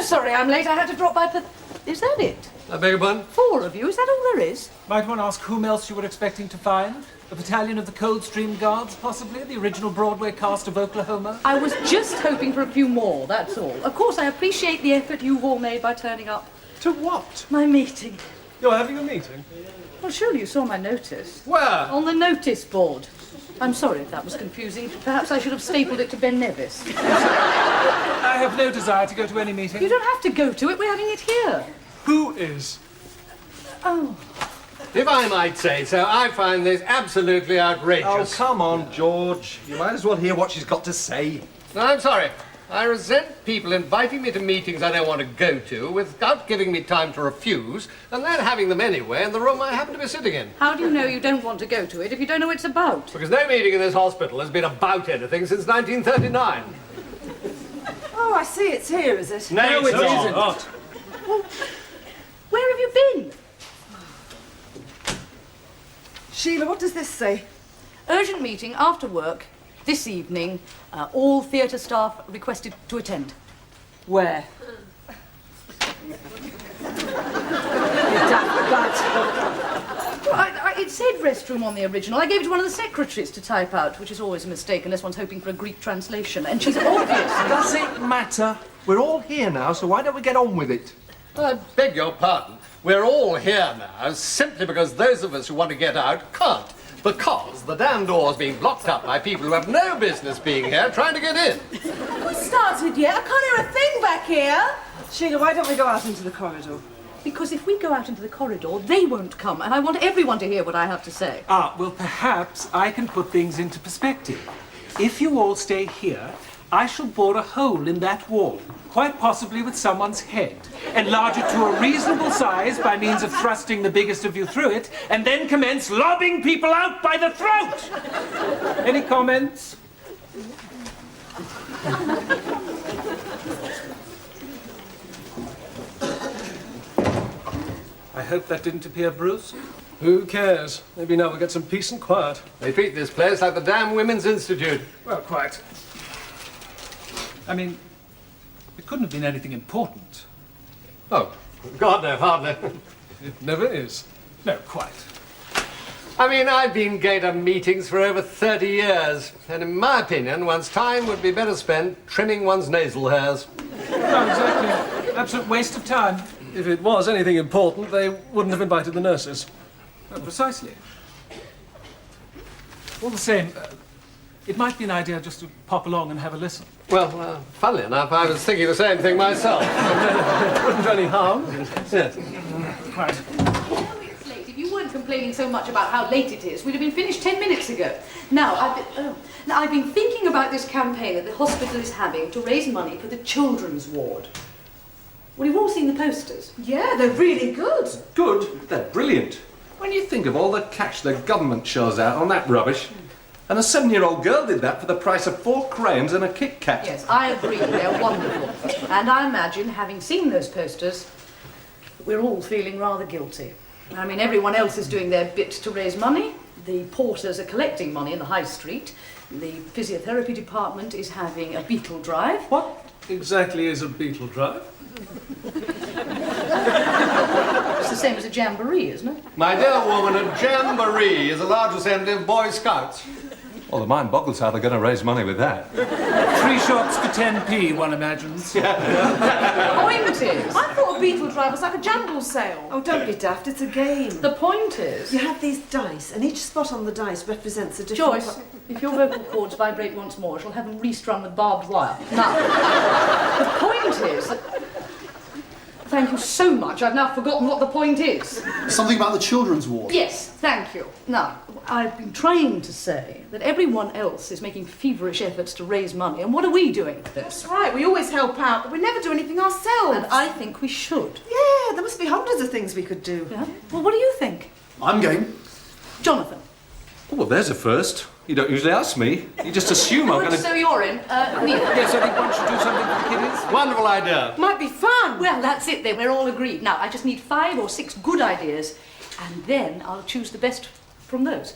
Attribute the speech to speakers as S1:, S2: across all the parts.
S1: sorry I'm late. I had to drop by Is that it?
S2: I beg your pardon?
S1: 4 of you? Is that all there is?
S3: Might one ask whom else you were expecting to find? A battalion of the Coldstream Guards, possibly? The original Broadway cast of Oklahoma?
S1: I was just hoping for a few more, that's all. Of course, I appreciate the effort you've all made by turning up.
S2: To what?
S1: My meeting.
S2: You're having a meeting?
S1: Well, surely you saw my notice.
S2: Where?
S1: On the notice board. I'm sorry if that was confusing. Perhaps I should have stapled it to Ben Nevis.
S3: I have no desire to go to any meeting.
S1: You don't have to go to it. We're having it here.
S2: Who is?
S1: Oh.
S2: If I might say so, I find this absolutely
S4: Oh,
S2: outrageous.
S4: come on, George. You might as well hear what she's got to say.
S2: No, I'm sorry. I resent people inviting me to meetings I don't want to go to without giving me time to refuse, and then having them anyway in the room I happen to be sitting in.
S1: How do you know you don't want to go to it if you don't know what it's about?
S2: Because no meeting in this hospital has been about anything since 1939.
S5: Oh, I see. It's here, is it?
S2: No, it isn't.
S1: Well, where have you been?
S5: Sheila, what does this say?
S1: Urgent meeting after work this evening. All theatre staff requested to attend.
S5: Where?
S1: It said restroom on the original. I gave it to one of the secretaries to type out, which is always a mistake unless one's hoping for a Greek translation. And she's obvious.
S4: Does it matter? We're all here now, so why don't we get on with it?
S2: I beg your pardon. We're all here now simply because those of us who want to get out can't. Because the damn door's being blocked up by people who have no business being here trying to get in.
S5: We started yet. I can't hear a thing back here. Sheila, why don't we go out into the corridor?
S1: Because if we go out into the corridor, they won't come, and I want everyone to hear what I have to say.
S3: Well, perhaps I can put things into perspective. If you all stay here, I shall bore a hole in that wall, quite possibly with someone's head, enlarge it to a reasonable size by means of thrusting the biggest of you through it, and then commence lobbing people out by the throat! Any comments? I hope that didn't appear, Bruce.
S6: Who cares? Maybe now we'll get some peace and quiet.
S2: They treat this place like the damn Women's Institute.
S6: Well, quite.
S3: I mean, it couldn't have been anything important.
S2: Oh, God, no, hardly.
S6: It never is.
S3: No, quite.
S2: I mean, I've been going to meetings for over 30 years, and in my opinion, one's time would be better spent trimming one's nasal hairs.
S3: No, exactly. Absolute waste of time.
S6: If it was anything important, they wouldn't have invited the nurses.
S3: Precisely. All the same, it might be an idea just to pop along and have a listen.
S2: Well, funnily enough, I was thinking the same thing myself.
S6: Wouldn't do any harm.
S2: Yes.
S3: Right.
S1: It's late. If you weren't complaining so much about how late it is, we'd have been finished 10 minutes ago. Now, I've been thinking about this campaign that the hospital is having to raise money for the children's ward. Well, you've all seen the posters.
S5: Yeah, they're really good.
S4: Good? They're brilliant. When you think of all the cash the government shells out on that rubbish, and a 7-year-old girl did that for the price of 4 crayons and a Kit Kat.
S1: Yes, I agree. They're wonderful. And I imagine, having seen those posters, we're all feeling rather guilty. I mean, everyone else is doing their bit to raise money. The porters are collecting money in the high street. The physiotherapy department is having a beetle drive.
S6: What exactly is a beetle drive?
S1: It's the same as a jamboree, isn't it?
S2: My dear woman, a jamboree is a large assembly of Boy Scouts.
S4: Well, the mind boggles how they're going to raise money with that.
S3: 3 shots for 10p, one imagines.
S1: Point is...
S5: I thought a beetle drive was like a jumble sale. Oh, don't be daft. It's a game.
S1: The point is...
S5: You have these dice, and each spot on the dice represents a different...
S1: Joyce, if your vocal cords vibrate once more, I shall have them restrung with barbed wire. Now, the point is that... Thank you so much. I've now forgotten what the point is.
S7: Something about the children's ward.
S1: Yes, thank you. Now, I've been trying to say that everyone else is making feverish efforts to raise money, and what are we doing with this?
S5: That's right. We always help out, but we never do anything ourselves.
S1: And I think we should.
S5: Yeah, there must be hundreds of things we could do.
S1: Yeah? Well, what do you think?
S7: I'm game.
S1: Jonathan?
S4: Oh, well, there's a first. You don't usually ask me. You just assume I'm going to...
S1: So you're in. Neil?
S3: Yes, I think one should do something for the kiddies.
S2: Wonderful idea.
S5: Might be fun.
S1: Well, that's it then. We're all agreed. Now, I just need 5 or 6 good ideas, and then I'll choose the best from those.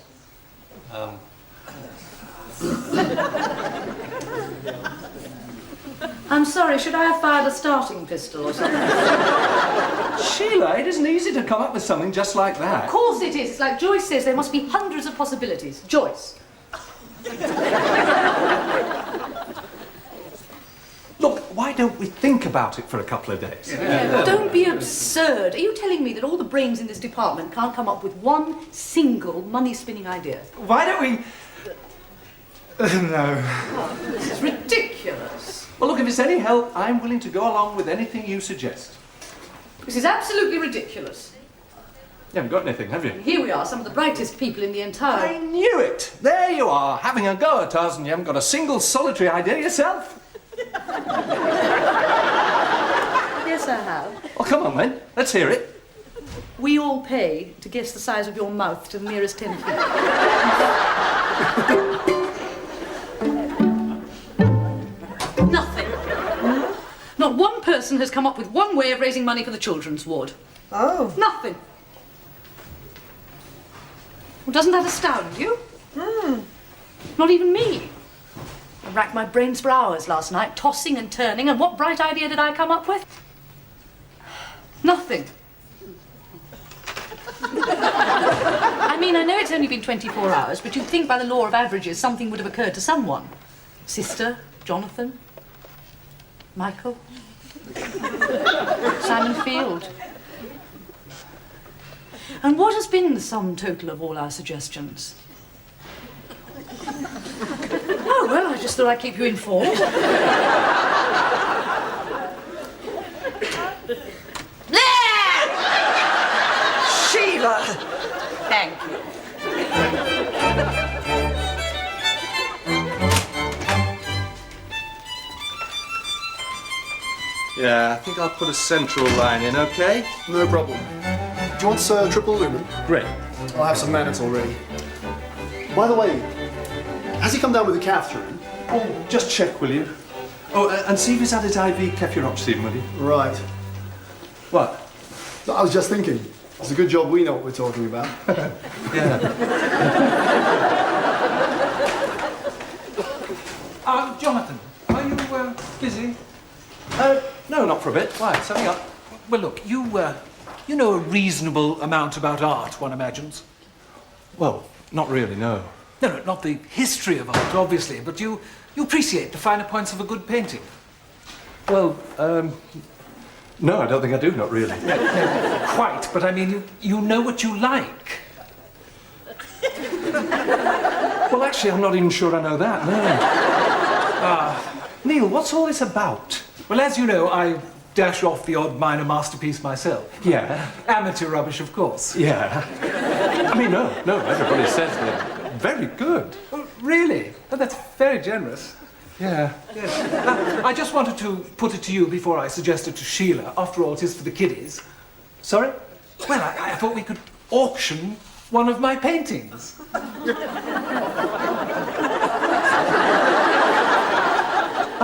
S1: I'm sorry, should I have fired a starting pistol or something?
S4: Sheila, it isn't easy to come up with something just like that.
S1: Of course it is. It's like Joyce says, there must be hundreds of possibilities. Joyce.
S4: Look, why don't we think about it for a couple of days?
S1: Don't be absurd. Are you telling me that all the brains in this department can't come up with one single money-spinning idea?
S8: Why don't we... no.
S1: Oh, this is ridiculous.
S4: Well, look, if it's any help, I'm willing to go along with anything you suggest.
S1: This is absolutely ridiculous.
S4: You haven't got anything, have you?
S1: Here we are, some of the brightest people in the
S4: I
S1: entire...
S4: knew it! There you are, having a go at us, and you haven't got a single solitary idea yourself.
S1: Yes, I have.
S4: Well, come on then, let's hear it.
S1: We all pay to guess the size of your mouth to the nearest 10 feet. Nothing. Not one person has come up with one way of raising money for the children's ward.
S5: Oh.
S1: Nothing. Well, doesn't that astound you? Not even me. I racked my brains for hours last night, tossing and turning, and what bright idea did I come up with? Nothing. I mean, I know it's only been 24 hours, but you'd think by the law of averages something would have occurred to someone. Sister, Jonathan, Michael, Simon Field. And what has been the sum total of all our suggestions? Oh, well, I just thought I'd keep you informed.
S5: Sheila!
S1: Thank you.
S4: Yeah, I think I'll put a central line in, okay?
S7: No problem. Do you want triple lumen?
S4: Great.
S7: I'll have some manners already. By the way, has he come down with the catheter in?
S4: Oh, just check, will you? Oh, and see if he's had his IV cefuroxime, will you?
S7: Right.
S4: What?
S7: I was just thinking. It's a good job we know what we're talking about.
S4: Yeah.
S3: Jonathan, are you busy?
S4: No, not for a bit. Why? Something up.
S3: Well, look, you know a reasonable amount about art, one imagines.
S4: Well, not really, no.
S3: No, not the history of art, obviously, but you appreciate the finer points of a good painting.
S4: Well, no, I don't think I do, not really.
S3: No, quite, but I mean, you know what you like.
S4: Well, actually, I'm not even sure I know that, no. Neil, what's all this about?
S3: Well, as you know, I dash off the odd minor masterpiece myself.
S4: Yeah.
S3: Amateur rubbish, of course.
S4: Yeah. I mean, no, everybody says they're very good.
S3: Oh, really? Oh, that's very generous.
S4: Yeah.
S3: Yes. I just wanted to put it to you before I suggest it to Sheila. After all, it is for the kiddies.
S4: Sorry?
S3: Well, I thought we could auction one of my paintings.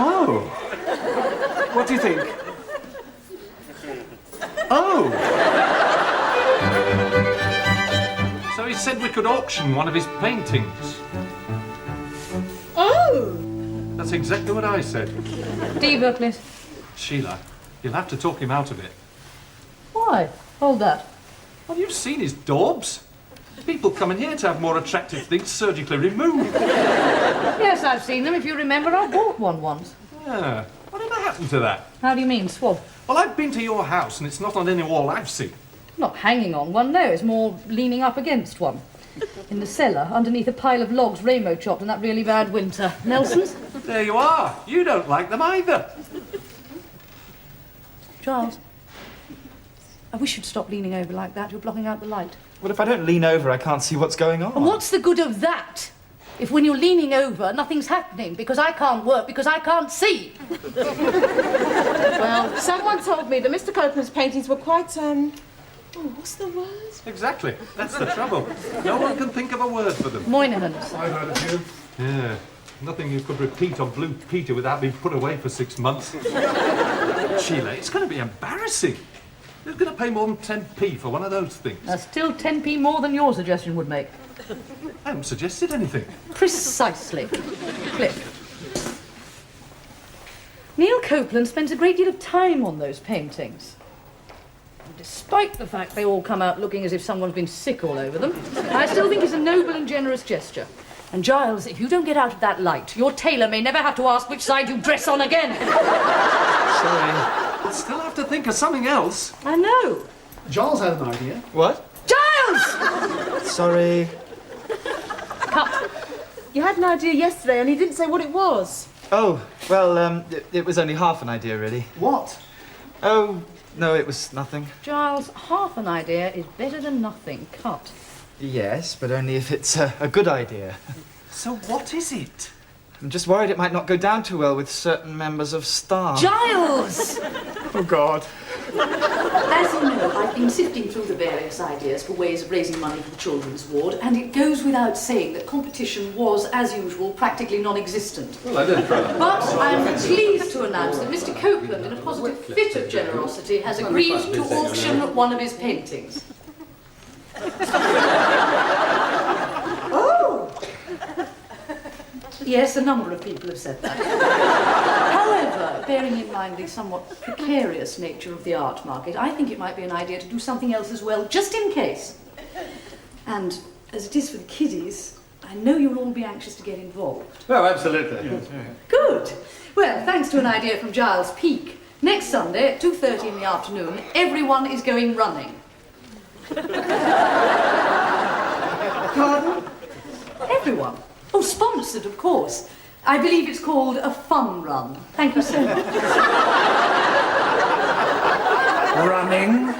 S4: Oh.
S3: What do you think?
S4: Oh. So he said we could auction one of his paintings.
S5: Oh!
S4: That's exactly what I said.
S1: Diva, please.
S4: Sheila, you'll have to talk him out of it.
S1: Why? Hold that.
S4: Have you seen his daubs? People coming here to have more attractive things surgically removed.
S1: Yes, I've seen them. If you remember, I bought one once.
S4: Yeah. Whatever happened to that?
S1: How do you mean, swab?
S4: Well, I've been to your house and it's not on any wall I've seen.
S1: Not hanging on one, no. It's more leaning up against one. In the cellar, underneath a pile of logs rainbow chopped in that really bad winter. Nelson's?
S4: There you are. You don't like them either.
S1: Charles, I wish you'd stop leaning over like that. You're blocking out the light.
S8: Well, if I don't lean over, I can't see what's going on.
S1: And what's the good of that? If when you're leaning over, nothing's happening because I can't work, because I can't see.
S5: Well, someone told me that Mr. Copeland's paintings were quite, what's the word?
S4: Exactly. That's the trouble. No one can think of a word for them.
S1: Moynihan's.
S4: I've heard of you. Yeah. Nothing you could repeat on Blue Peter without being put away for 6 months. Sheila, it's going to be embarrassing. Who's going to pay more than 10p for one of those things?
S1: That's still 10p more than your suggestion would make.
S4: I haven't suggested anything.
S1: Precisely. Click. Neil Copeland spends a great deal of time on those paintings. And despite the fact they all come out looking as if someone's been sick all over them, I still think it's a noble and generous gesture. And Giles, if you don't get out of that light, your tailor may never have to ask which side you dress on again.
S4: Sorry. I'll still have to think of something else.
S1: I know.
S7: Giles had an idea.
S8: What?
S1: Giles!
S8: Sorry.
S1: Cut.
S5: You had an idea yesterday and he didn't say what it was.
S8: Oh, well, it was only half an idea, really.
S7: What?
S8: Oh, no, it was nothing.
S1: Giles, half an idea is better than nothing. Cut.
S8: Yes, but only if it's a good idea.
S3: So what is it?
S8: I'm just worried it might not go down too well with certain members of staff.
S1: Giles!
S8: Oh, God.
S1: As you know, I've been sifting through the various ideas for ways of raising money for the children's ward, and it goes without saying that competition was, as usual, practically non-existent.
S2: Well, I did try.
S1: But I'm pleased to announce that Mr. Copeland, in a positive fit of generosity, has agreed to auction one of his paintings.
S5: Oh!
S1: Yes, a number of people have said that. However, bearing in mind the somewhat precarious nature of the art market, I think it might be an idea to do something else as well, just in case. And as it is for the kiddies, I know you'll all be anxious to get involved.
S2: Oh, absolutely.
S1: Good. Well, thanks to an idea from Giles Peake, next Sunday at 2:30 in the afternoon, everyone is going running.
S5: Pardon?
S1: Everyone. Oh, sponsored, of course. I believe it's called a fun run. Thank you so much.
S3: Running.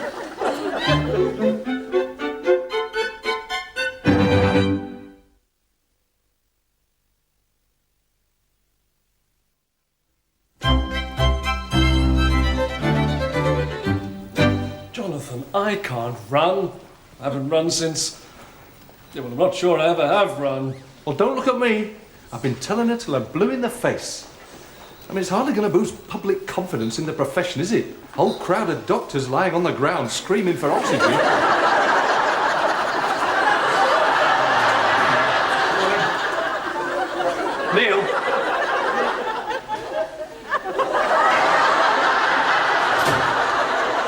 S6: Jonathan, I can't run. I haven't run since... Yeah, well, I'm not sure I ever have run.
S4: Well, don't look at me. I've been telling her till I'm blue in the face. I mean, it's hardly going to boost public confidence in the profession, is it? Whole crowd of doctors lying on the ground screaming for oxygen. Neil.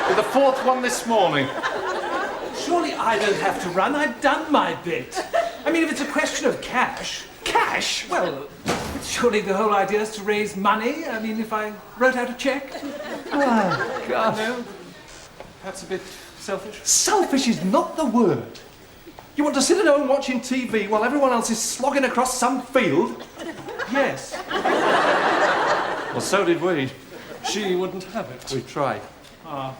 S4: You're the fourth one this morning.
S3: Surely I don't have to run. I've done my bit. I mean, if it's a question of cash... Cash? Well, surely the whole idea is to raise money. I mean, if I wrote out a cheque...
S8: Oh, God.
S3: No? Perhaps a bit selfish?
S4: Selfish is not the word. You want to sit at home watching TV while everyone else is slogging across some field?
S3: Yes.
S4: Well, so did we.
S6: She wouldn't have it.
S4: We tried.
S3: Oh,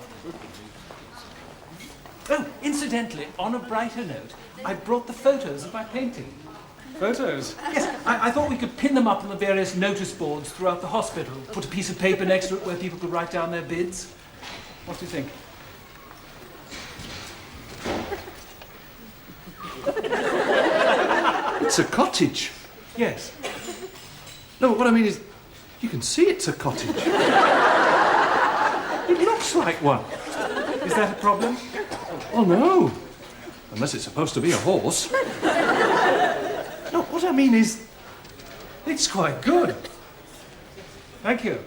S3: incidentally, on a brighter note, I brought the photos of my painting.
S6: Photos?
S3: Yes, I thought we could pin them up on the various notice boards throughout the hospital. Put a piece of paper next to it where people could write down their bids. What do you think?
S4: It's a cottage.
S3: Yes.
S4: No, but what I mean is, you can see it's a cottage. It looks like one.
S3: Is that a problem?
S4: Oh, no. Unless it's supposed to be a horse. No, what I mean is,
S3: It's quite good. Thank you.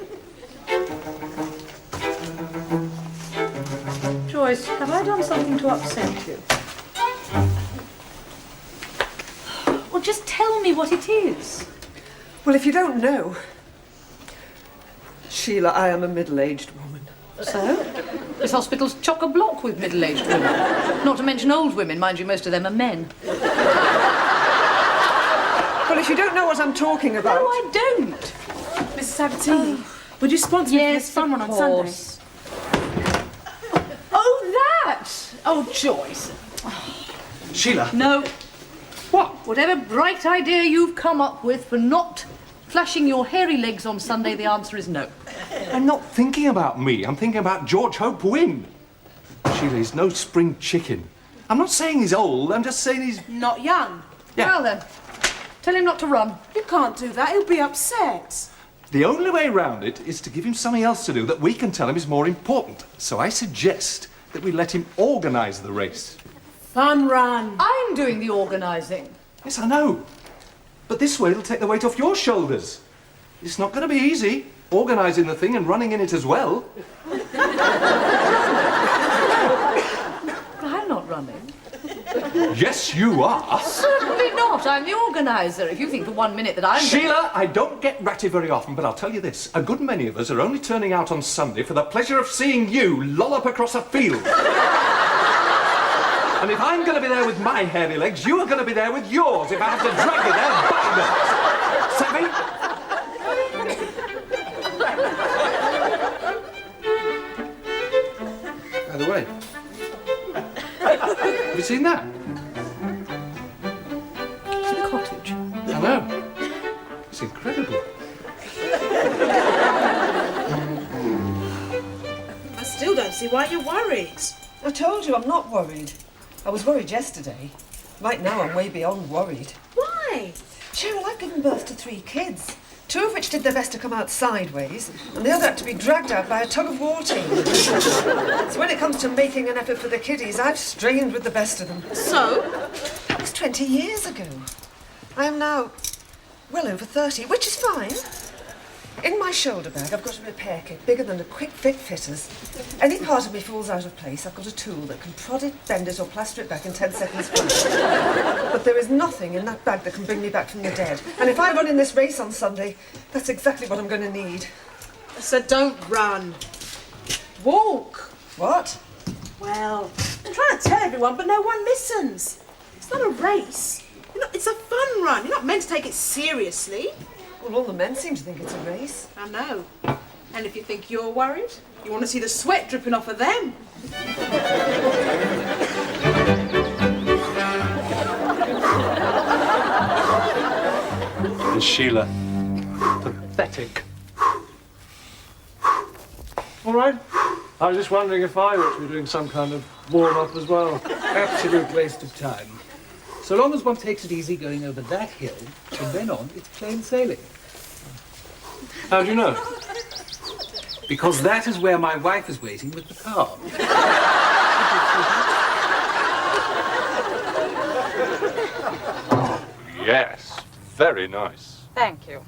S1: Joyce, have I done something to upset you? Well, just tell me what it is.
S5: Well, if you don't know... Sheila, I am a middle-aged woman.
S1: So? This hospital's chock-a-block with middle-aged women. Not to mention old women. Mind you, most of them are men.
S5: Well, if you don't know what I'm talking about...
S1: No, I don't.
S5: Mrs. Sabatini, would you sponsor me for this fun one on Sunday?
S1: course. Oh, that! Oh, Joyce.
S7: Sheila.
S1: No. What? Whatever bright idea you've come up with for not flashing your hairy legs on Sunday, the answer is no.
S4: I'm not thinking about me. I'm thinking about George Hope Wynne. Sheila, he's no spring chicken. I'm not saying he's old. I'm just saying he's...
S5: Not young.
S4: Yeah.
S1: Well then, tell him not to run.
S5: You can't do that. He'll be upset.
S4: The only way round it is to give him something else to do that we can tell him is more important. So I suggest that we let him organise the race.
S5: Fun run.
S1: I'm doing the organising.
S4: Yes, I know. But this way it'll take the weight off your shoulders. It's not going to be easy. organising the thing and running in it as well.
S1: I'm not running.
S4: Yes, you are.
S1: Certainly not. I'm the organiser. If you think for 1 minute that I'm...
S4: Sheila, I don't get ratty very often, but I'll tell you this. A good many of us are only turning out on Sunday for the pleasure of seeing you lollop across a field. And if I'm going to be there with my hairy legs, you are going to be there with yours if I have to drag you there by them. Savvy? By the way, have you seen that?
S1: It's a cottage.
S4: I know. It's incredible.
S5: I still don't see why you're worried.
S9: I told you I'm not worried. I was worried yesterday. Right now I'm way beyond worried.
S5: Why?
S9: Cheryl, I've given birth to 3 kids. 2 of which did their best to come out sideways, and the other had to be dragged out by a tug-of-war team. So when it comes to making an effort for the kiddies, I've strained with the best of them.
S5: So?
S9: That was 20 years ago. I am now well over 30, which is fine. In my shoulder bag, I've got a repair kit bigger than a quick fit fitter's. Any part of me falls out of place, I've got a tool that can prod it, bend it, or plaster it back in 10 seconds flat. But there is nothing in that bag that can bring me back from the dead. And if I run in this race on Sunday, that's exactly what I'm going to need.
S5: So don't run. Walk.
S9: What?
S5: Well, I'm trying to tell everyone, but no one listens. It's not a race. It's a fun run. You're not meant to take it seriously.
S9: Well, all the men seem to think it's a race.
S5: I know. And if you think you're worried, you want to see the sweat dripping off of them.
S4: And Sheila. Pathetic.
S6: All right. I was just wondering if I ought to be doing some kind of warm-up as well.
S3: Absolute waste of time. So long as one takes it easy going over that hill, from then on, it's plain sailing.
S6: How do you know?
S3: Because that is where my wife is waiting with the car.
S4: Yes, very nice.
S1: Thank you.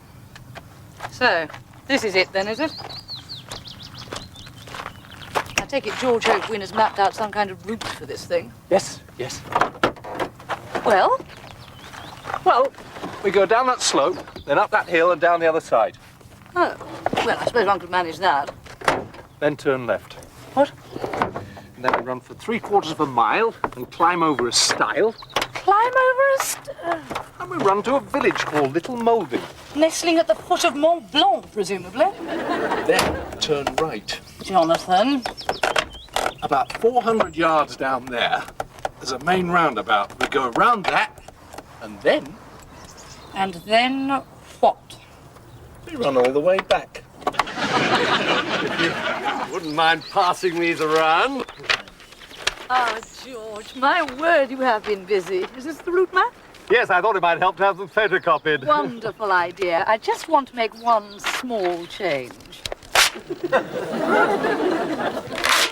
S1: So, this is it then, is it? I take it George Oakwin has mapped out some kind of route for this thing.
S4: Yes, yes.
S1: Well?
S4: Well, we go down that slope, then up that hill and down the other side.
S1: Oh, well, I suppose one could manage that.
S4: Then turn left.
S1: What?
S4: And then we run for 3/4 of a mile and climb over a stile.
S1: Climb over
S4: And we run to a village called Little Mulvey.
S1: nestling at the foot of Mont Blanc, presumably.
S10: Then turn right.
S1: Jonathan.
S10: About 400 yards down there, there's a main roundabout. We go around that, and then
S1: And then what?
S10: we run all the way back.
S2: Wouldn't mind passing these around.
S1: Oh, George, my word, you have been busy. Is this the route map?
S2: Yes, I thought it might help to have them photocopied.
S1: Wonderful idea. I just want to make one small change.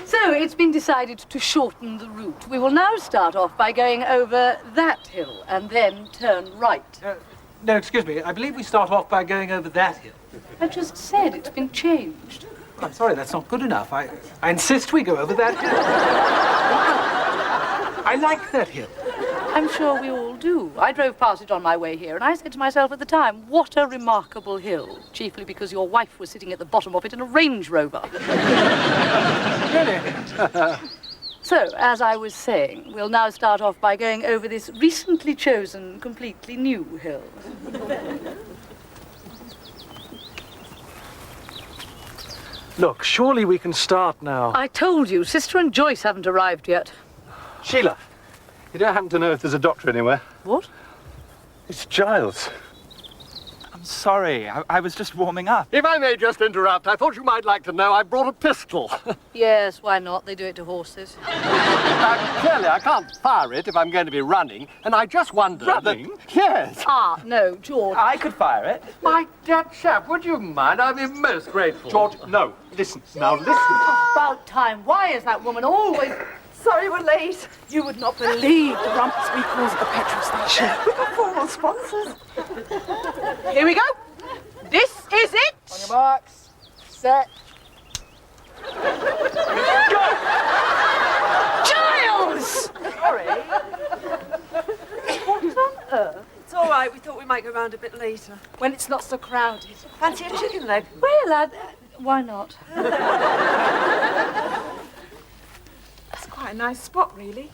S1: So, it's been decided to shorten the route. We will now start off by going over that hill and then turn right.
S3: No, excuse me. I believe we start off by going over that hill.
S1: I just said it's been changed.
S3: I'm sorry, that's not good enough. I insist we go over that hill. I like that hill.
S1: I'm sure we all do. I drove past it on my way here, and I said to myself at the time, what a remarkable hill. Chiefly because your wife was sitting at the bottom of it in a Range Rover.
S3: Really?
S1: So, as I was saying, we'll now start off by going over this recently chosen, completely new hill.
S6: Look, surely we can start now.
S1: I told you, Sister and Joyce haven't arrived yet.
S4: Sheila, you don't happen to know if there's a doctor anywhere?
S1: What?
S4: It's Giles.
S8: I'm sorry, I was just warming up.
S2: If I may just interrupt, I thought you might like to know I brought a pistol.
S1: Yes, why not? They do it to horses.
S2: Clearly, I can't fire it if I'm going to be running, and I just wondered...
S4: Running?
S2: Yes.
S1: Ah, no, George.
S8: I could fire it.
S2: My dear chap, would you mind? I'd be most grateful.
S4: George, no. Listen. Now listen.
S1: About time. Why is that woman always...
S9: Sorry we're late.
S1: You would not believe the rumpus we cause at the petrol station.
S9: We've got formal sponsors.
S5: Here we go. This is it.
S8: On your marks.
S5: set.
S1: Giles!
S5: Sorry.
S1: What on earth?
S9: It's all right. We thought we might go round a bit later.
S5: When it's not so crowded.
S9: Fancy a chicken leg?
S1: Well, why not?
S5: That's quite a nice spot, really.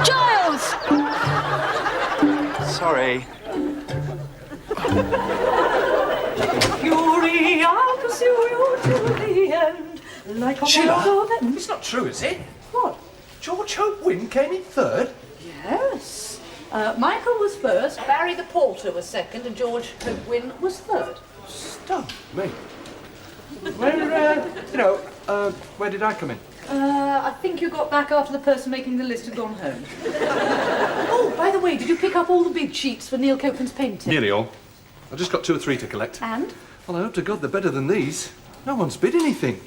S1: Giles!
S8: Sorry.
S1: Fury, I'll pursue you to the end. Like a
S4: Sheila,
S1: wild
S4: it's not true, is it?
S1: What?
S4: George Hope Wynne came in third?
S1: Yes. Michael was first, Barry the Porter was second, and George Hope Wynne was third.
S4: Stop me. Where did I come in?
S1: I think you got back after the person making the list had gone home. Oh, by the way, did you pick up all the bid sheets for Neil Copeland's painting?
S4: Nearly all. I've just got 2 or 3 to collect.
S1: And?
S4: Well, I hope to God they're better than these. No one's bid anything.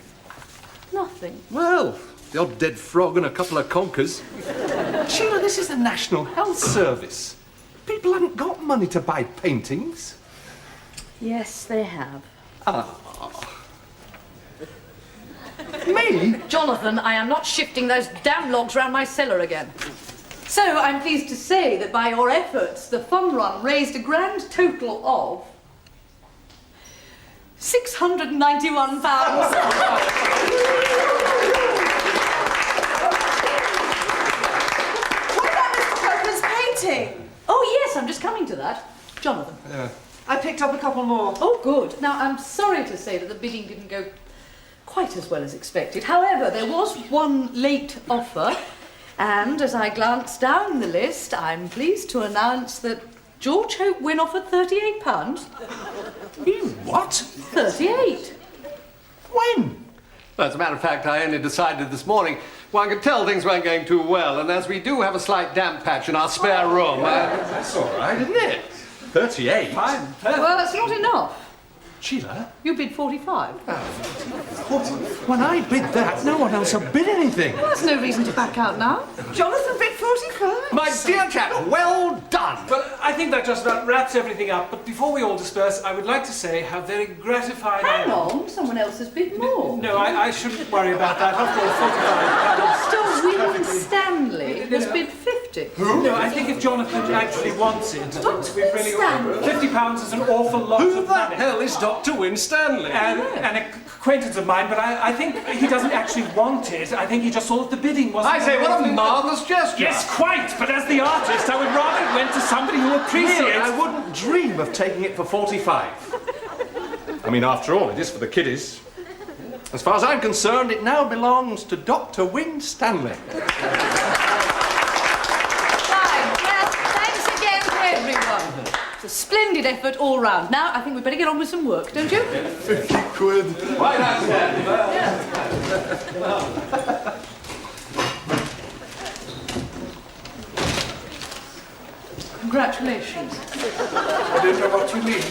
S1: Nothing.
S4: Well, the odd dead frog and a couple of conkers. Sheila, this is the National Health Service. People haven't got money to buy paintings.
S1: Yes, they have.
S4: Me?
S1: Jonathan, I am not shifting those damn logs round my cellar again. So, I'm pleased to say that by your efforts, the fun run raised a grand total of £691.
S5: What about Mr. Copeland's painting?
S1: Oh, yes, I'm just coming to that. Jonathan.
S4: Yeah.
S9: I picked up a couple more.
S1: Oh, good. Now, I'm sorry to say that the bidding didn't go quite as well as expected. However, there was one late offer, and as I glanced down the list, I'm pleased to announce that George Hope Wynne offered £38.
S4: You what?
S1: 38.
S4: When?
S2: Well, as a matter of fact, I only decided this morning. Well, I could tell things weren't going too well, and as we do have a slight damp patch in our spare room...
S4: That's all right, isn't it? 38?
S3: Fine.
S1: Well, that's not enough.
S4: Sheila?
S1: You bid 45.
S4: When I bid that, no one else had bid anything.
S1: Well, that's no reason to back out now.
S9: Jonathan bid 45.
S2: My dear chap, well done!
S3: Well, I think that just about wraps everything up. But before we all disperse, I would like to say how very gratified I
S1: Hang
S3: am.
S1: on, someone else has bid more.
S3: No, I shouldn't worry about that. After all, 45
S1: Mr. William Stanley has bid 50.
S3: No, I think if Jonathan actually wants it, we've really... £50 is an awful lot
S6: Who
S3: of
S6: the
S3: money.
S6: hell is Dr. Winstanley?
S3: An acquaintance of mine, but I think he doesn't actually want it. I think he just saw that the bidding wasn't...
S2: I say, what a marvellous gesture!
S3: Yes, quite, but as the artist, I would rather it went to somebody who appreciates...
S4: Really, I wouldn't dream of taking it for 45. I mean, after all, it is for the kiddies. As far as I'm concerned, it now belongs to Dr. Winstanley.
S1: Fine. Well, thanks again to everyone. It's a splendid effort all round. Now, I think we'd better get on with some work, don't you?
S7: 50 quid.
S2: Why not,
S1: Congratulations.
S3: I don't know what you mean.